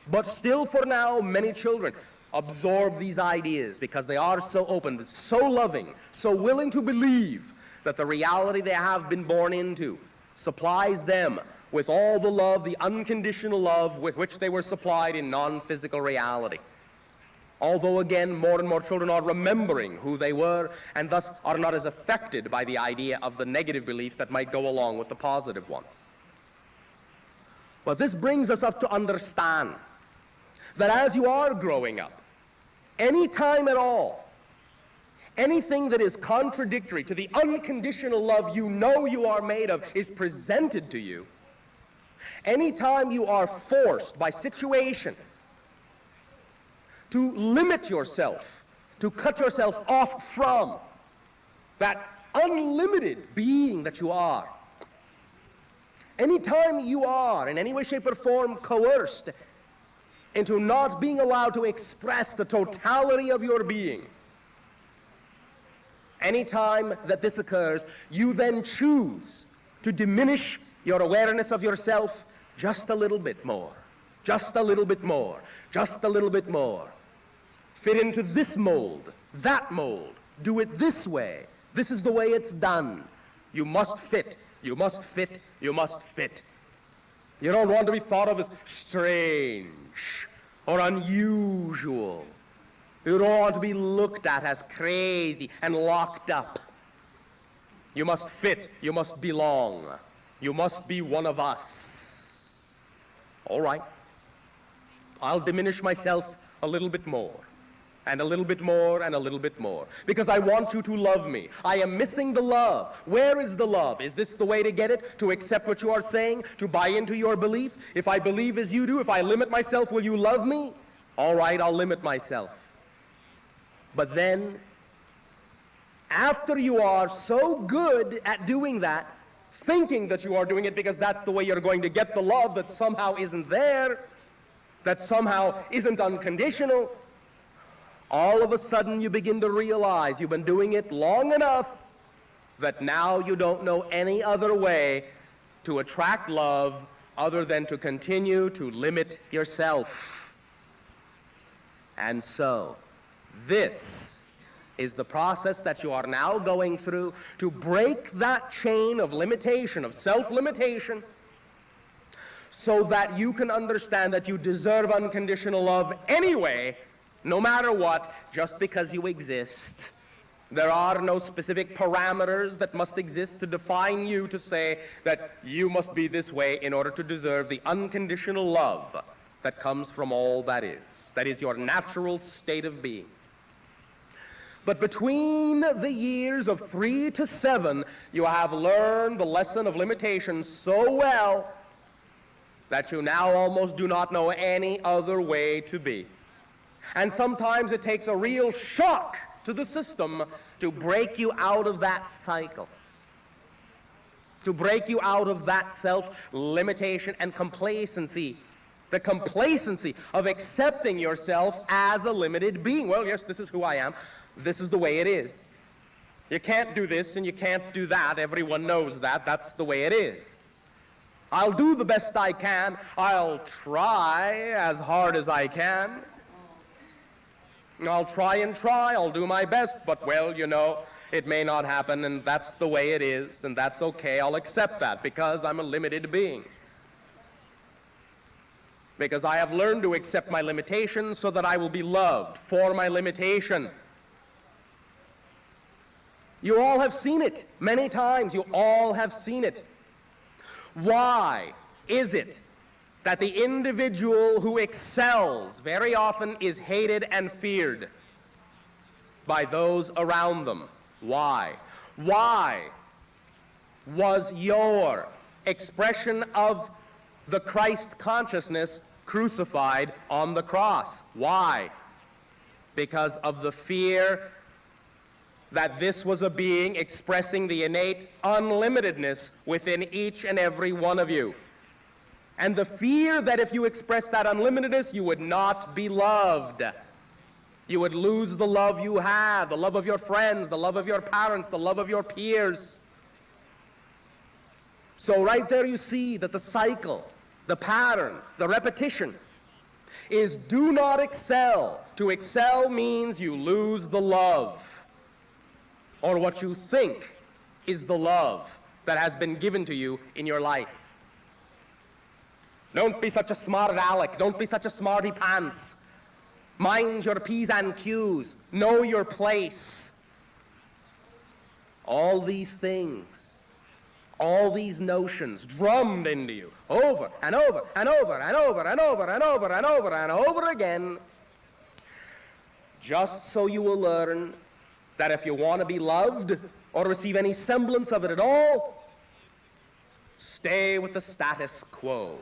But still for now, many children absorb these ideas because they are so open, so loving, so willing to believe that the reality they have been born into supplies them with all the love, the unconditional love with which they were supplied in non-physical reality. Although again, more and more children are remembering who they were and thus are not as affected by the idea of the negative beliefs that might go along with the positive ones. But this brings us up to understand that as you are growing up, any time at all, anything that is contradictory to the unconditional love you know you are made of is presented to you, anytime you are forced by situation to limit yourself, to cut yourself off from that unlimited being that you are, anytime you are in any way, shape, or form coerced into not being allowed to express the totality of your being, anytime that this occurs, you then choose to diminish your awareness of yourself just a little bit more, just a little bit more, just a little bit more. Fit into this mold, that mold, do it this way. This is the way it's done. You must fit, you must fit, you must fit. You don't want to be thought of as strange or unusual. You don't want to be looked at as crazy and locked up. You must fit, you must belong. You must be one of us. All right. I'll diminish myself a little bit more, and a little bit more, and a little bit more, because I want you to love me. I am missing the love. Where is the love? Is this the way to get it? To accept what you are saying? To buy into your belief? If I believe as you do, if I limit myself, will you love me? All right, I'll limit myself. But then, after you are so good at doing that, thinking that you are doing it because that's the way you're going to get the love that somehow isn't there, that somehow isn't unconditional, all of a sudden you begin to realize you've been doing it long enough that now you don't know any other way to attract love other than to continue to limit yourself. And so, this is the process that you are now going through to break that chain of limitation, of self-limitation, so that you can understand that you deserve unconditional love anyway, no matter what, just because you exist. There are no specific parameters that must exist to define you to say that you must be this way in order to deserve the unconditional love that comes from all that is. That is your natural state of being. But between the years of 3 to 7, you have learned the lesson of limitation so well that you now almost do not know any other way to be. And sometimes it takes a real shock to the system to break you out of that cycle, to break you out of that self-limitation and complacency, the complacency of accepting yourself as a limited being. Well, yes, this is who I am. This is the way it is. You can't do this and you can't do that. Everyone knows that. That's the way it is. I'll do the best I can. I'll try as hard as I can. I'll try and try, I'll do my best, but well, you know, it may not happen, and that's the way it is, and that's okay. I'll accept that because I'm a limited being. Because I have learned to accept my limitations so that I will be loved for my limitation. You all have seen it many times. You all have seen it. Why is it that the individual who excels very often is hated and feared by those around them? Why? Why was your expression of the Christ consciousness crucified on the cross? Why? Because of the fear that this was a being expressing the innate unlimitedness within each and every one of you. And the fear that if you expressed that unlimitedness, you would not be loved. You would lose the love you have, the love of your friends, the love of your parents, the love of your peers. So right there you see that the cycle, the pattern, the repetition is do not excel. To excel means you lose the love, or what you think is the love that has been given to you in your life. Don't be such a smart aleck. Don't be such a smarty pants. Mind your P's and Q's. Know your place. All these things, all these notions drummed into you over and over and over and over and over and over and over and over again, just so you will learn that if you want to be loved or receive any semblance of it at all, stay with the status quo.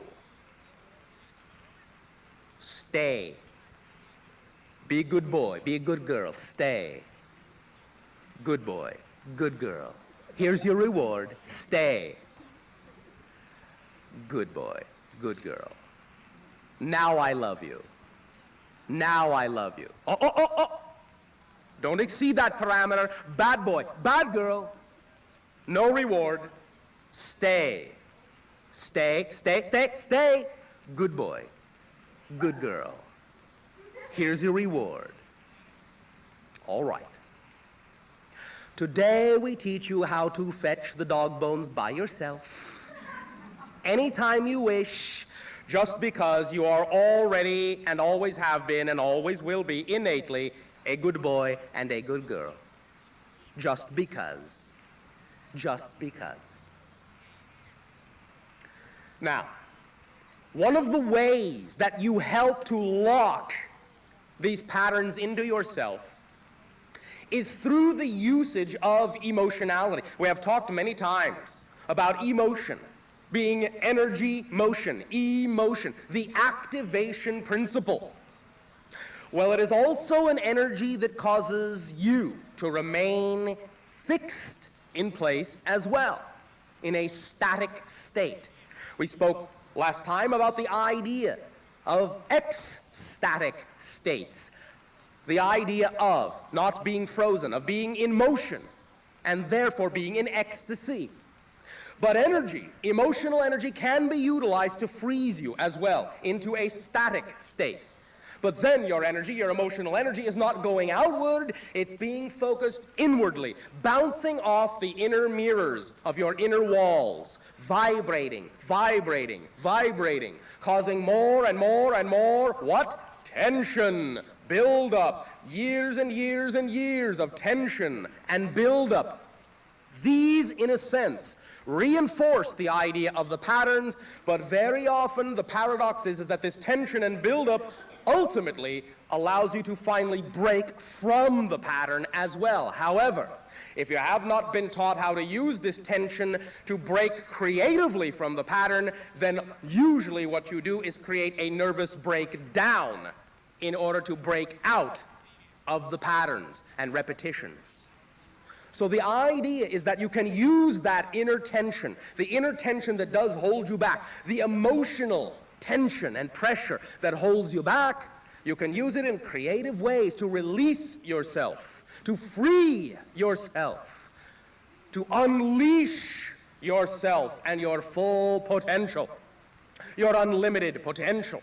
Stay. Be a good boy, be a good girl, stay. Good boy, good girl. Here's your reward, stay. Good boy, good girl. Now I love you. Now I love you. Oh. Don't exceed that parameter. Bad boy, bad girl. No reward. Stay. Stay, stay, stay, stay. Good boy, good girl. Here's your reward. All right. Today we teach you how to fetch the dog bones by yourself, anytime you wish, just because you are already and always have been and always will be innately a good boy and a good girl. Just because. Just because. Now, one of the ways that you help to lock these patterns into yourself is through the usage of emotionality. We have talked many times about emotion being energy motion, emotion, the activation principle. Well, it is also an energy that causes you to remain fixed in place as well, in a static state. We spoke last time about the idea of ecstatic states, the idea of not being frozen, of being in motion, and therefore being in ecstasy. But energy, emotional energy, can be utilized to freeze you as well into a static state. But then your energy, your emotional energy, is not going outward, it's being focused inwardly, bouncing off the inner mirrors of your inner walls, vibrating, vibrating, vibrating, causing more and more and more, what? Tension, build up, years and years and years of tension and build up. These, in a sense, reinforce the idea of the patterns, but very often the paradox is that this tension and build-up ultimately allows you to finally break from the pattern as well. However, if you have not been taught how to use this tension to break creatively from the pattern, then usually what you do is create a nervous breakdown in order to break out of the patterns and repetitions. So the idea is that you can use that inner tension, the inner tension that does hold you back, the emotional tension and pressure that holds you back, you can use it in creative ways to release yourself, to free yourself, to unleash yourself and your full potential, your unlimited potential.